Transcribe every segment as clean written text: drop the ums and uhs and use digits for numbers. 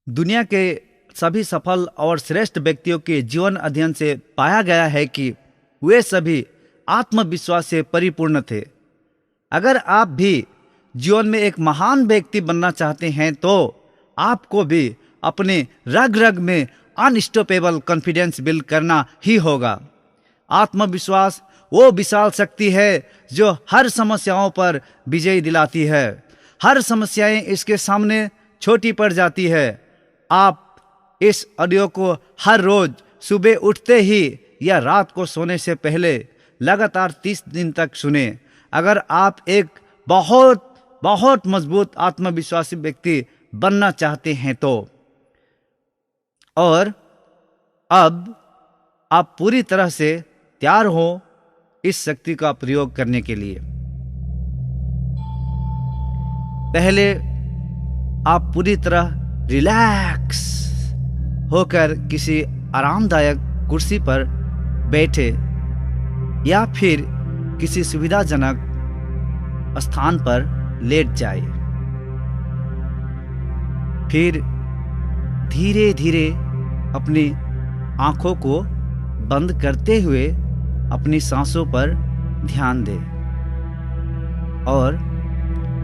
दुनिया के सभी सफल और श्रेष्ठ व्यक्तियों के जीवन अध्ययन से पाया गया है कि वे सभी आत्मविश्वास से परिपूर्ण थे। अगर आप भी जीवन में एक महान व्यक्ति बनना चाहते हैं तो आपको भी अपने रग रग में अनस्टॉपेबल कॉन्फिडेंस बिल्ड करना ही होगा। आत्मविश्वास वो विशाल शक्ति है जो हर समस्याओं पर विजय दिलाती है। हर समस्याएं इसके सामने छोटी पड़ जाती है। आप इस ऑडियो को हर रोज सुबह उठते ही या रात को सोने से पहले लगातार 30 दिन तक सुने। अगर आप एक बहुत बहुत मजबूत आत्मविश्वासी व्यक्ति बनना चाहते हैं तो। और अब आप पूरी तरह से तैयार हो इस शक्ति का प्रयोग करने के लिए। पहले आप पूरी तरह रिलैक्स होकर किसी आरामदायक कुर्सी पर बैठे या फिर किसी सुविधाजनक स्थान पर लेट जाए। फिर धीरे धीरे अपनी आंखों को बंद करते हुए अपनी सांसों पर ध्यान दें और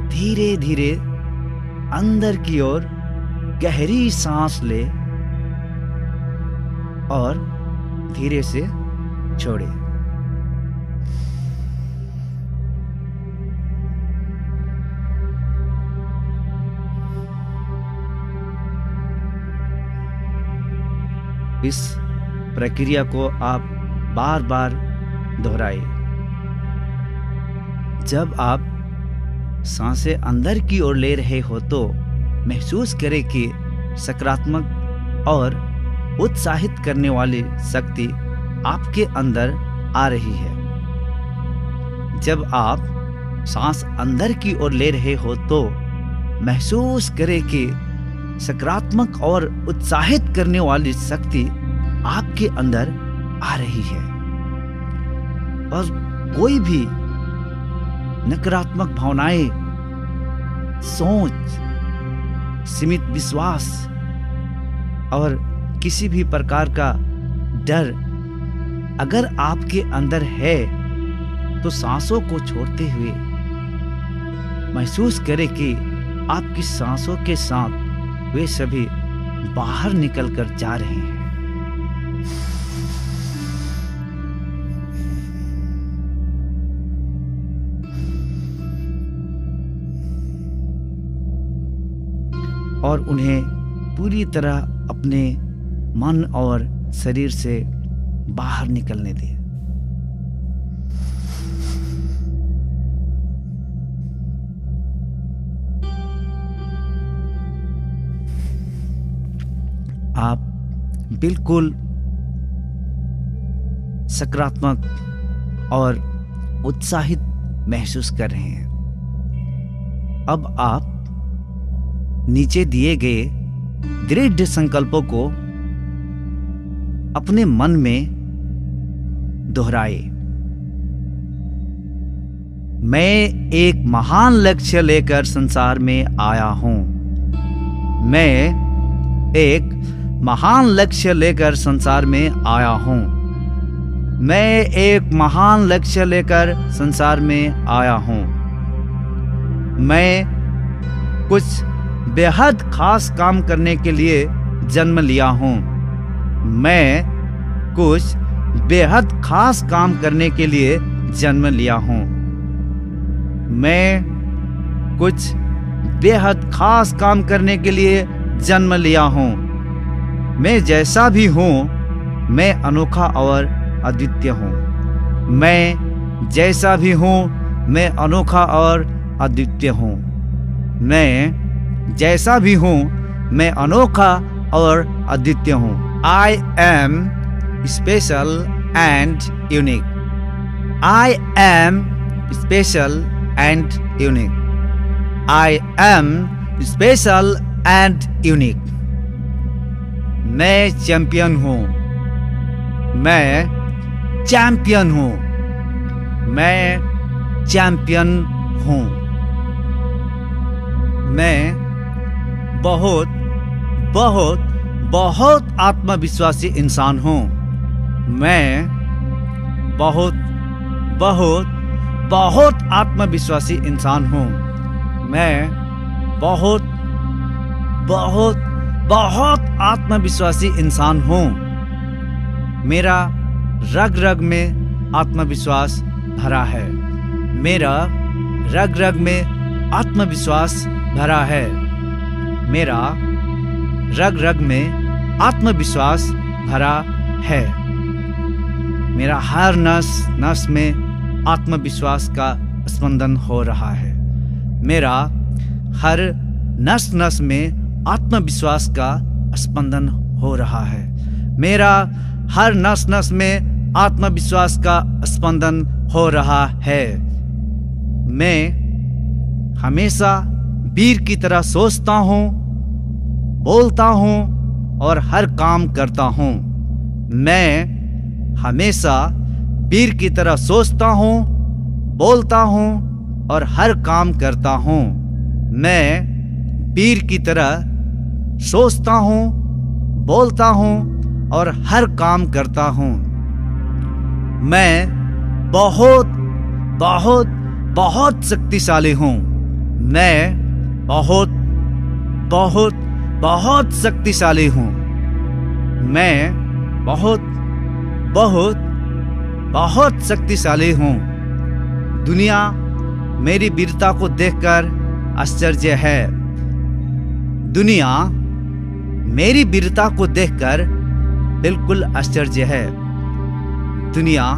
धीरे धीरे अंदर की ओर गहरी सांस ले और धीरे से छोड़े। इस प्रक्रिया को आप बार बार दोहराएं। जब आप सांसें अंदर की ओर ले रहे हो तो महसूस करें कि सकारात्मक और उत्साहित करने वाली शक्ति आपके अंदर आ रही है। जब आप सांस अंदर की ओर ले रहे हो तो महसूस करें कि सकारात्मक और उत्साहित करने वाली शक्ति आपके अंदर आ रही है और कोई भी नकारात्मक भावनाएं, सोच, सीमित विश्वास और किसी भी प्रकार का डर अगर आपके अंदर है तो सांसों को छोड़ते हुए महसूस करें कि आपकी सांसों के साथ वे सभी बाहर निकलकर जा रहे हैं। और उन्हें पूरी तरह अपने मन और शरीर से बाहर निकलने दें। आप बिल्कुल सकारात्मक और उत्साहित महसूस कर रहे हैं। अब आप नीचे दिए गए दृढ़ संकल्पों को अपने मन में दोहराए। मैं एक महान लक्ष्य लेकर संसार में आया हूं। मैं एक महान लक्ष्य लेकर संसार में आया हूं। मैं एक महान लक्ष्य लेकर संसार में आया हूं। मैं कुछ बेहद खास काम करने के लिए जन्म लिया हूं। मैं कुछ बेहद खास काम करने के लिए जन्म लिया हूं। मैं कुछ बेहद खास काम करने के लिए जन्म लिया हूं। मैं जैसा भी हूं, मैं अनोखा और अद्वितीय हूं। मैं जैसा भी हूं, मैं अनोखा और अद्वितीय हूं। मैं जैसा भी हूं, मैं अनोखा और अद्वितीय हूं। I am special and unique. I am special and unique. I am special and unique. मैं चैंपियन हूं। मैं चैंपियन हूं। मैं चैंपियन हूं। मैं बहुत बहुत बहुत आत्मविश्वासी इंसान हूँ। मैं बहुत बहुत बहुत आत्मविश्वासी इंसान हूँ। मैं बहुत बहुत बहुत आत्मविश्वासी इंसान हूँ। मेरा रग रग में आत्मविश्वास भरा है। मेरा रग रग में आत्मविश्वास भरा है। मेरा रग रग में आत्मविश्वास भरा है। मेरा हर नस नस में आत्मविश्वास का स्पंदन हो रहा है। मेरा हर नस नस में आत्मविश्वास का स्पंदन हो रहा है। मेरा हर नस नस में आत्मविश्वास का स्पंदन हो रहा है। मैं हमेशा वीर की तरह सोचता हूँ, बोलता हूँ और हर काम करता हूँ। मैं हमेशा वीर की तरह सोचता हूँ, बोलता हूँ और हर काम करता हूँ। मैं वीर की तरह सोचता हूँ, बोलता हूँ और हर काम करता हूँ। मैं बहुत बहुत बहुत शक्तिशाली हूँ। मैं बहुत बहुत बहुत शक्तिशाली हूँ। मैं बहुत बहुत बहुत शक्तिशाली हूँ। दुनिया मेरी वीरता को देखकर आश्चर्य है। दुनिया मेरी वीरता को देखकर बिल्कुल आश्चर्य है। दुनिया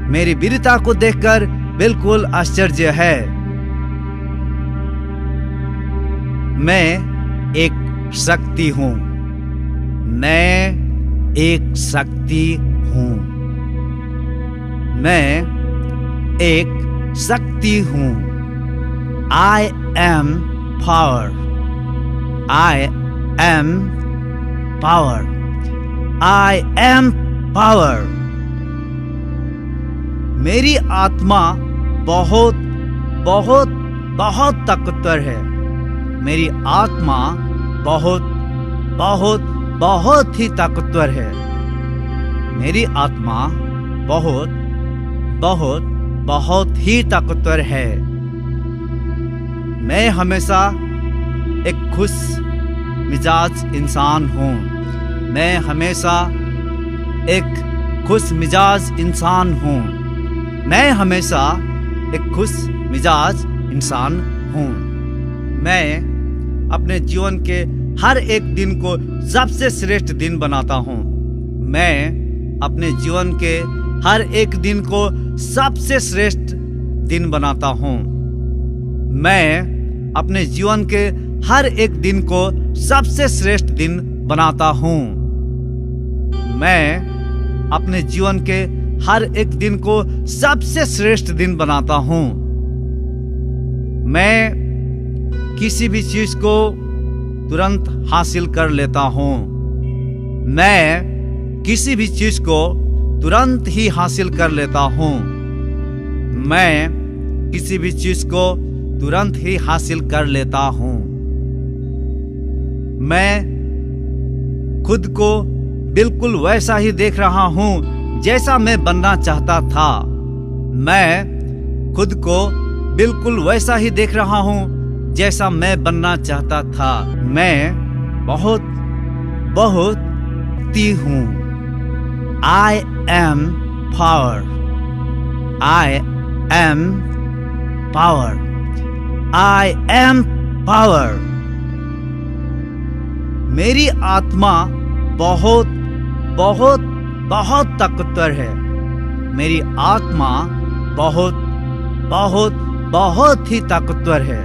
मेरी वीरता को देखकर बिल्कुल आश्चर्य है। मैं एक शक्ति हूँ। मैं एक शक्ति हूँ। मैं एक शक्ति हूँ। I am power. I am power. I am power. मेरी आत्मा बहुत बहुत बहुत ताकतवर है। मेरी आत्मा बहुत बहुत बहुत ही ताकतवर है। मेरी आत्मा बहुत बहुत बहुत ही ताकतवर है। मैं हमेशा एक खुश मिजाज इंसान हूँ। मैं हमेशा एक खुश मिजाज इंसान हूँ। मैं हमेशा एक खुश मिजाज इंसान हूँ। मैं अपने जीवन के हर एक दिन को सबसे श्रेष्ठ दिन बनाता हूँ। मैं अपने जीवन के हर एक दिन को सबसे श्रेष्ठ दिन बनाता हूँ। मैं अपने जीवन के हर एक दिन को सबसे श्रेष्ठ दिन बनाता हूँ। मैं अपने जीवन के हर एक दिन को सबसे श्रेष्ठ दिन बनाता हूँ। मैं किसी भी चीज को तुरंत हासिल कर लेता हूँ। मैं किसी भी चीज को तुरंत ही हासिल कर लेता हूँ। मैं किसी भी चीज को तुरंत ही हासिल कर लेता हूँ। मैं खुद को बिल्कुल वैसा ही देख रहा हूँ जैसा मैं बनना चाहता था। मैं खुद को बिल्कुल वैसा ही देख रहा हूँ जैसा मैं बनना चाहता था। मैं बहुत बहुत ती हूँ। I am power. I am power. I am power. मेरी आत्मा बहुत बहुत बहुत ताकतवर है। मेरी आत्मा बहुत बहुत बहुत ही ताकतवर है।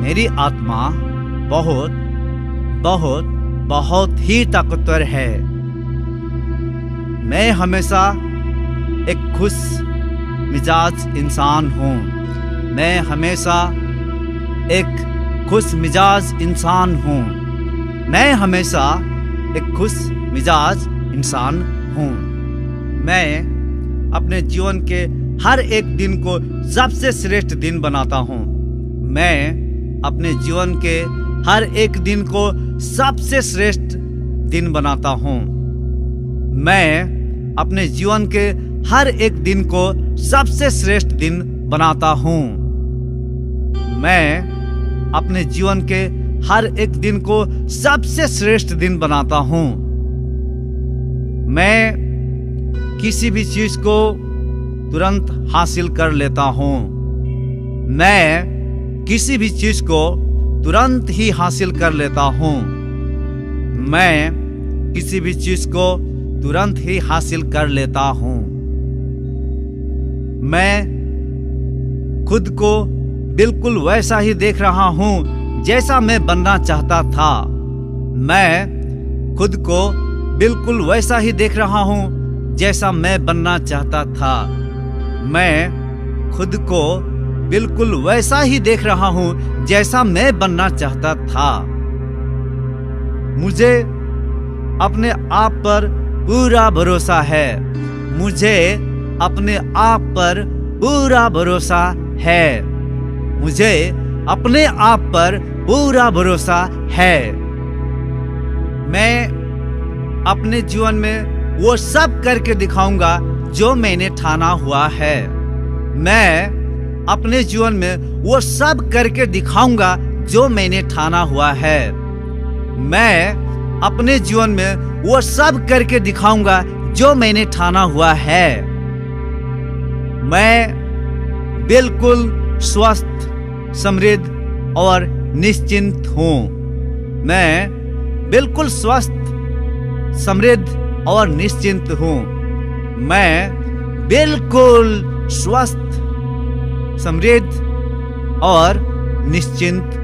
मेरी आत्मा बहुत बहुत बहुत ही ताकतवर है। मैं हमेशा एक खुश मिजाज इंसान हूँ। मैं हमेशा एक खुश मिजाज इंसान हूँ। मैं हमेशा एक खुश मिजाज इंसान हूँ। मैं अपने जीवन के हर एक दिन को सबसे श्रेष्ठ दिन बनाता हूँ। मैं अपने जीवन के हर एक दिन को सबसे श्रेष्ठ दिन बनाता हूँ। मैं अपने जीवन के हर एक दिन को सबसे श्रेष्ठ दिन बनाता हूँ। मैं अपने जीवन के हर एक दिन को सबसे श्रेष्ठ दिन बनाता हूँ। मैं किसी भी चीज को तुरंत हासिल कर लेता हूँ। मैं किसी भी चीज को तुरंत ही हासिल कर लेता हूँ। मैं किसी भी चीज को तुरंत ही हासिल कर लेता हूँ। मैं खुद को बिल्कुल वैसा ही देख रहा हूँ जैसा मैं बनना चाहता था। मैं खुद को बिल्कुल वैसा ही देख रहा हूँ जैसा मैं बनना चाहता था। मैं खुद को बिल्कुल वैसा ही देख रहा हूँ जैसा मैं बनना चाहता था। मुझे अपने आप पर पूरा भरोसा है। मुझे अपने आप पर पूरा भरोसा है। मुझे अपने आप पर पूरा भरोसा है। मैं अपने जीवन में वो सब करके दिखाऊंगा जो मैंने ठाना हुआ है। मैं अपने जीवन में वो सब करके दिखाऊंगा जो मैंने ठाना हुआ है। मैं अपने जीवन में वो सब करके दिखाऊंगा जो मैंने ठाना हुआ है। मैं बिल्कुल स्वस्थ, समृद्ध और निश्चिंत हूँ। मैं बिल्कुल स्वस्थ, समृद्ध और निश्चिंत हूँ। मैं बिल्कुल स्वस्थ, समृद्ध और निश्चिंत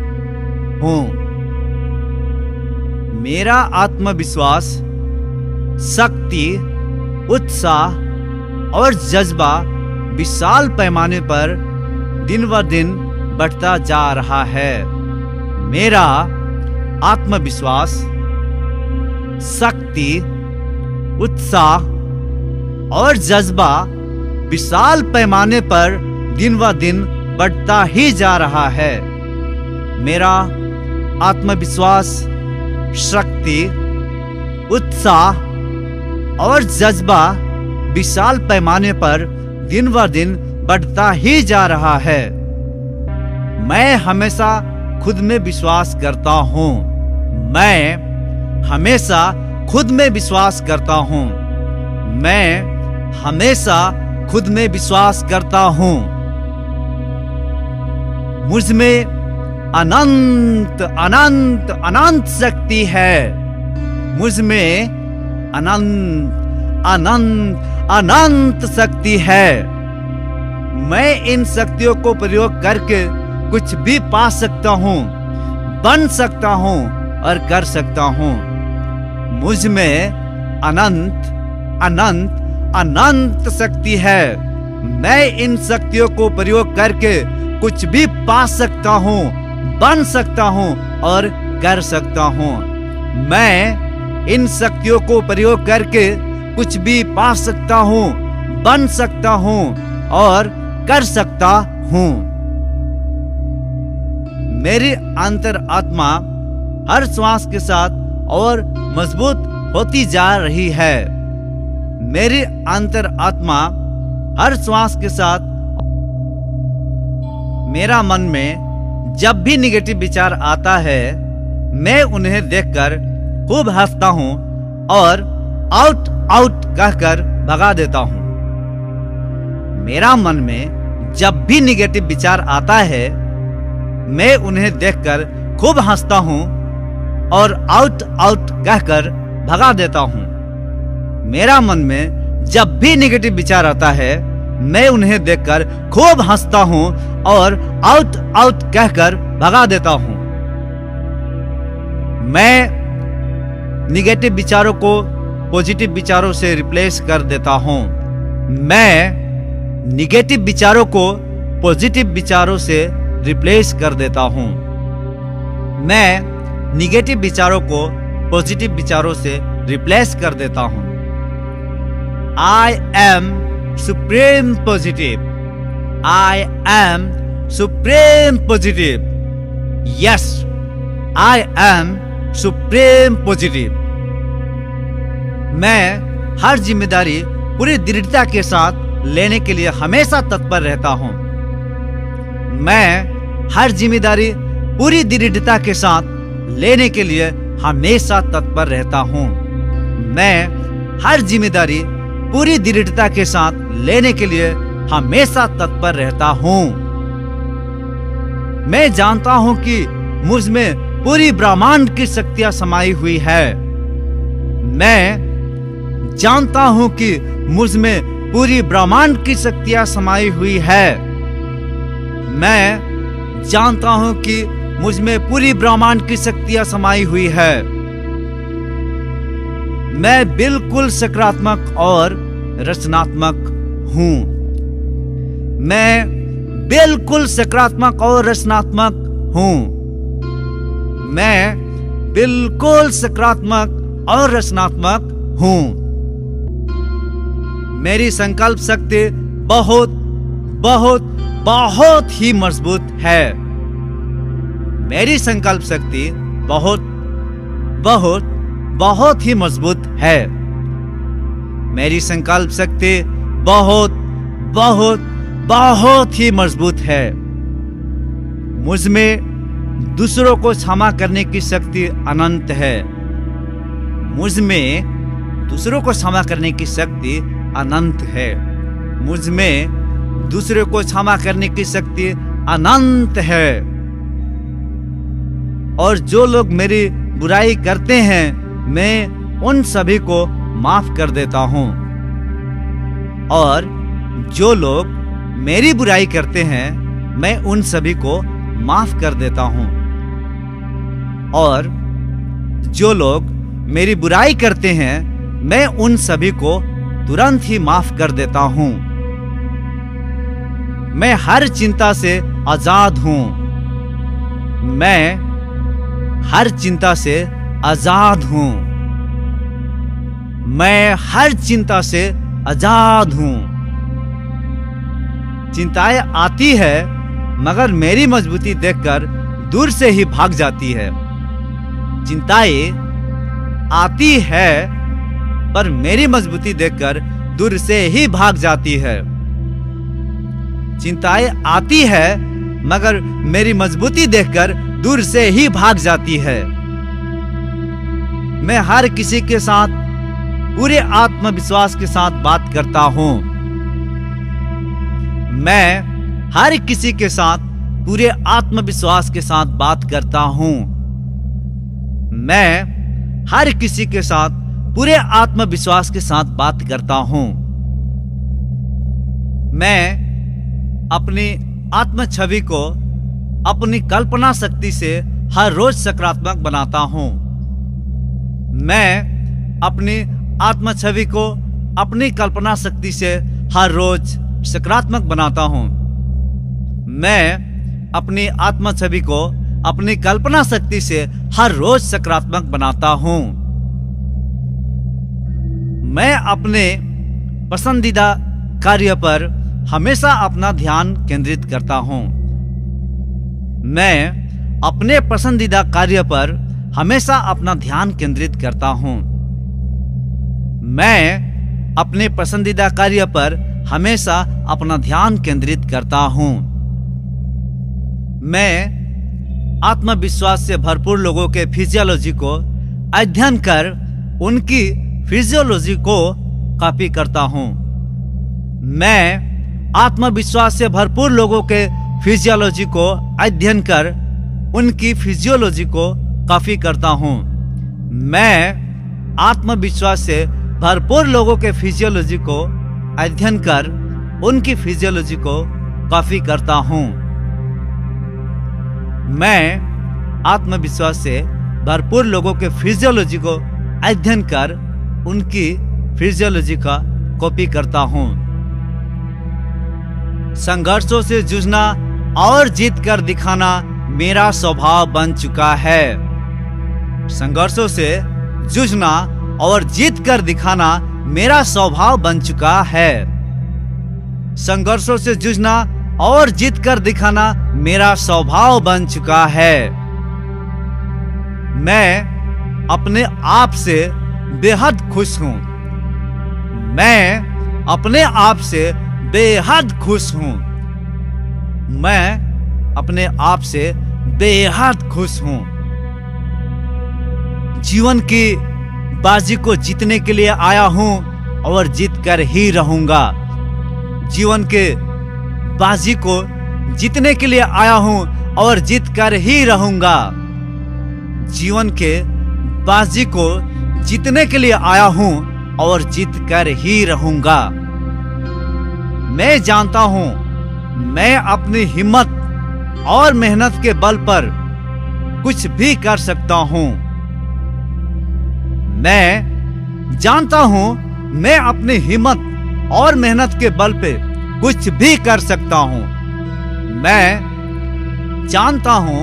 हूँ। मेरा आत्मविश्वास, शक्ति, उत्साह और जज्बा विशाल पैमाने पर दिन ब दिन बढ़ता जा रहा है। मेरा आत्मविश्वास, शक्ति, उत्साह और जज्बा विशाल पैमाने पर दिन ब दिन बढ़ता ही जा रहा है। मेरा आत्मविश्वास, शक्ति, उत्साह और जज्बा विशाल पैमाने पर दिन ब दिन बढ़ता ही जा रहा है। मैं हमेशा खुद में विश्वास करता हूँ। मैं हमेशा खुद में विश्वास करता हूँ। मैं हमेशा खुद में विश्वास करता हूँ। मुझ में अनंत अनंत अनंत शक्ति है। मुझ में अनंत अनंत अनंत शक्ति है। मैं इन शक्तियों को प्रयोग करके कुछ भी पा सकता हूँ, बन सकता हूँ और कर सकता हूँ। मुझ में अनंत अनंत अनंत शक्ति है। मैं इन शक्तियों को प्रयोग करके कुछ भी पा सकता हूँ, बन सकता हूँ और कर सकता हूँ। मैं इन शक्तियों को प्रयोग करके कुछ भी पा सकता हूँ, बन सकता हूँ और कर सकता हूँ। मेरी अंतरात्मा हर श्वास के साथ और मजबूत होती जा रही है। मेरी अंतरात्मा हर श्वास के साथ, मेरा मन में जब भी निगेटिव विचार आता है, मैं उन्हें देखकर खूब हंसता हूँ और आउट आउट कहकर भगा देता हूँ। मेरा मन में जब भी निगेटिव विचार आता है, मैं उन्हें देखकर खूब हंसता हूँ और आउट आउट कहकर भगा देता हूँ। मेरा मन में जब भी निगेटिव विचार आता है, मैं उन्हें देखकर खूब हंसता हूँ और आउट आउट कहकर भगा देता हूँ। मैं निगेटिव विचारों को पॉजिटिव विचारों से रिप्लेस कर देता हूँ। मैं निगेटिव विचारों को पॉजिटिव विचारों से रिप्लेस कर देता हूँ। मैं निगेटिव विचारों को पॉजिटिव विचारों से रिप्लेस कर देता हूँ। I am supreme positive. I am supreme positive. Yes, I am supreme positive. मैं हर जिम्मेदारी पूरी दृढ़ता के साथ लेने के लिए हमेशा तत्पर रहता हूँ। मैं हर जिम्मेदारी पूरी दृढ़ता के साथ लेने के लिए हमेशा तत्पर रहता हूँ। मैं हर जिम्मेदारी पूरी दृढ़ता के साथ लेने के लिए हमेशा तत्पर रहता हूँ। मैं जानता हूँ कि मुझ में पूरी ब्रह्मांड की शक्तियां समाई हुई है। मैं जानता हूँ कि मुझ में पूरी ब्रह्मांड की शक्तियां समाई हुई है। मैं जानता हूँ कि मुझ में पूरी ब्रह्मांड की शक्तियां समाई हुई है। मैं बिल्कुल सकारात्मक और रचनात्मक हूँ। मैं बिल्कुल सकारात्मक और रचनात्मक हूँ। मैं बिल्कुल सकारात्मक और रचनात्मक हूँ। मेरी संकल्प शक्ति बहुत बहुत बहुत ही मजबूत है। मेरी संकल्प शक्ति बहुत बहुत बहुत ही मजबूत है। मेरी संकल्प शक्ति बहुत बहुत बहुत ही मजबूत है। मुझ में दूसरों को क्षमा करने की शक्ति अनंत है। मुझ में दूसरों को क्षमा करने की शक्ति अनंत है। मुझ में दूसरों को क्षमा करने की शक्ति अनंत है। और जो लोग मेरी बुराई करते हैं, मैं उन सभी को माफ कर देता हूँ। और जो लोग मेरी बुराई करते हैं, मैं उन सभी को माफ कर देता हूँ। और जो लोग मेरी बुराई करते हैं, मैं उन सभी को तुरंत ही माफ कर देता हूँ। मैं हर चिंता से आजाद हूँ। मैं हर चिंता से आजाद हूँ। मैं हर चिंता से आजाद हूँ। चिंताएं आती है, मगर मेरी मजबूती देखकर दूर से ही भाग जाती है। चिंताएं आती है, पर मेरी मजबूती देखकर दूर से ही भाग जाती है। चिंताएं आती है, मगर मेरी मजबूती देखकर दूर से ही भाग जाती है। मैं हर किसी के साथ पूरे आत्मविश्वास के साथ बात करता हूँ। मैं हर किसी के साथ पूरे आत्मविश्वास के साथ बात करता हूँ। मैं हर किसी के साथ पूरे आत्मविश्वास के साथ बात करता हूँ। मैं अपनी आत्म छवि को अपनी कल्पना शक्ति से हर रोज सकारात्मक बनाता हूँ। मैं अपनी आत्म छवि को अपनी कल्पना शक्ति से हर रोज सकारात्मक बनाता हूँ। मैं अपनी आत्म छवि को अपनी कल्पना शक्ति से हर रोज सकारात्मक बनाता हूँ। मैं अपने पसंदीदा कार्य पर हमेशा अपना ध्यान केंद्रित करता हूँ। मैं अपने पसंदीदा कार्य पर हमेशा अपना ध्यान केंद्रित करता हूँ। मैं अपने पसंदीदा कार्य पर हमेशा अपना ध्यान केंद्रित करता हूँ। मैं आत्मविश्वास से भरपूर लोगों के फिजियोलॉजी को अध्ययन कर उनकी फिजियोलॉजी को कॉपी करता हूँ। मैं आत्मविश्वास से भरपूर लोगों के फिजियोलॉजी को अध्ययन कर उनकी फिजियोलॉजी को कॉपी करता हूँ। मैं आत्मविश्वास से भरपूर लोगों के फिजियोलॉजी को अध्ययन कर उनकी फिजियोलॉजी को कॉपी करता हूँ। मैं आत्मविश्वास से भरपूर लोगों के फिजियोलॉजी को अध्ययन कर उनकी फिजियोलॉजी का कॉपी करता हूँ। संघर्षों से जूझना और जीत कर दिखाना मेरा स्वभाव बन चुका है। संघर्षों से जूझना और जीत कर दिखाना मेरा स्वभाव बन चुका है। संघर्षों से जूझना और जीत कर दिखाना मेरा स्वभाव बन चुका है। मैं अपने आप से बेहद खुश हूं। मैं अपने आप से बेहद खुश हूं। मैं अपने आप से बेहद खुश हूं। जीवन की बाजी को जीतने के लिए आया हूं और जीत कर ही रहूंगा। जीवन के बाजी को जीतने के लिए आया हूं और जीत कर ही रहूंगा। जीवन के बाजी को जीतने के लिए आया हूं और जीत कर ही रहूंगा। मैं जानता हूं मैं अपनी हिम्मत और मेहनत के बल पर कुछ भी कर सकता हूं। मैं जानता हूं मैं अपनी हिम्मत और मेहनत के बल पे कुछ भी कर सकता हूं। मैं जानता हूं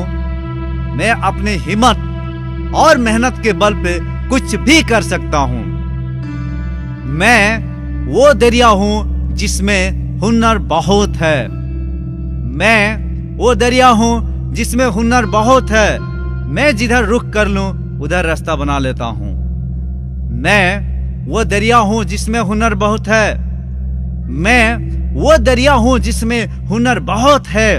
मैं अपनी हिम्मत और मेहनत के बल पे कुछ भी कर सकता हूं। मैं वो दरिया हूं जिसमें हुनर बहुत है। मैं वो दरिया हूं जिसमें हुनर बहुत है। मैं जिधर रुख कर लूं उधर रास्ता बना लेता हूं। मैं वो दरिया हूं जिसमें हुनर बहुत है। मैं वो दरिया हूं जिसमें हुनर बहुत है।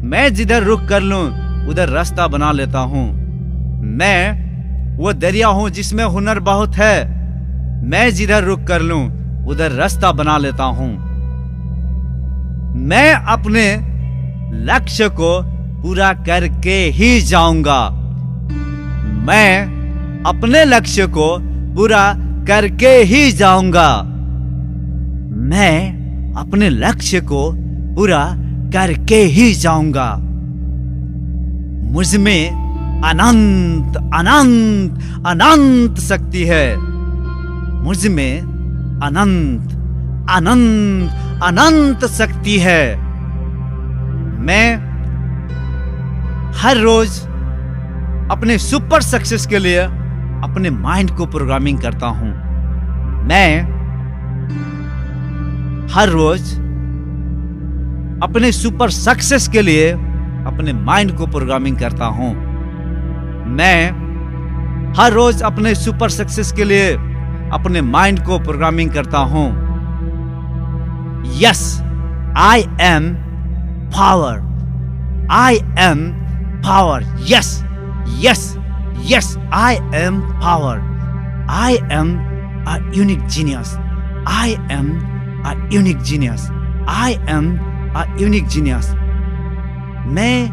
मैं जिधर रुख कर लूं उधर रास्ता बना लेता हूं। मैं वो दरिया हूं जिसमें हुनर बहुत है। मैं जिधर रुख कर लूं उधर रास्ता बना लेता हूं। मैं अपने लक्ष्य को पूरा करके ही जाऊंगा। मैं अपने लक्ष्य को पूरा करके ही जाऊंगा। मैं अपने लक्ष्य को पूरा करके ही जाऊंगा। मुझ में अनंत अनंत अनंत शक्ति है। मुझ में अनंत अनंत अनंत शक्ति है। मैं हर रोज अपने सुपर सक्सेस के लिए अपने माइंड को प्रोग्रामिंग करता हूं। मैं हर रोज अपने सुपर सक्सेस के लिए अपने माइंड को प्रोग्रामिंग करता हूं। मैं हर रोज अपने सुपर सक्सेस के लिए अपने माइंड को प्रोग्रामिंग करता हूं। Yes, I am power. I am power. Yes yes Yes, I am power. I am a unique genius. I am a unique genius. I am a unique genius. मैं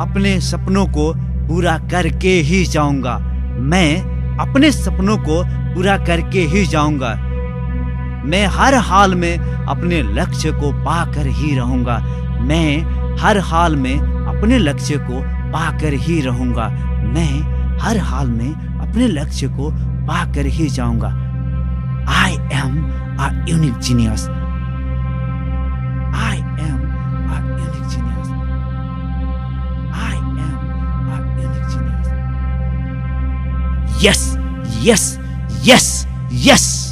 अपने सपनों को पूरा करके ही जाऊंगा। मैं अपने सपनों को पूरा करके ही जाऊंगा। मैं हर हाल में अपने लक्ष्य को पाकर ही रहूंगा। मैं हर हाल में अपने लक्ष्य को पाकर ही रहूंगा। मैं हर हाल में अपने लक्ष्य को पाकर ही जाऊंगा। I am a unique genius. I am a unique genius. I am a unique genius. Yes, yes, yes, yes.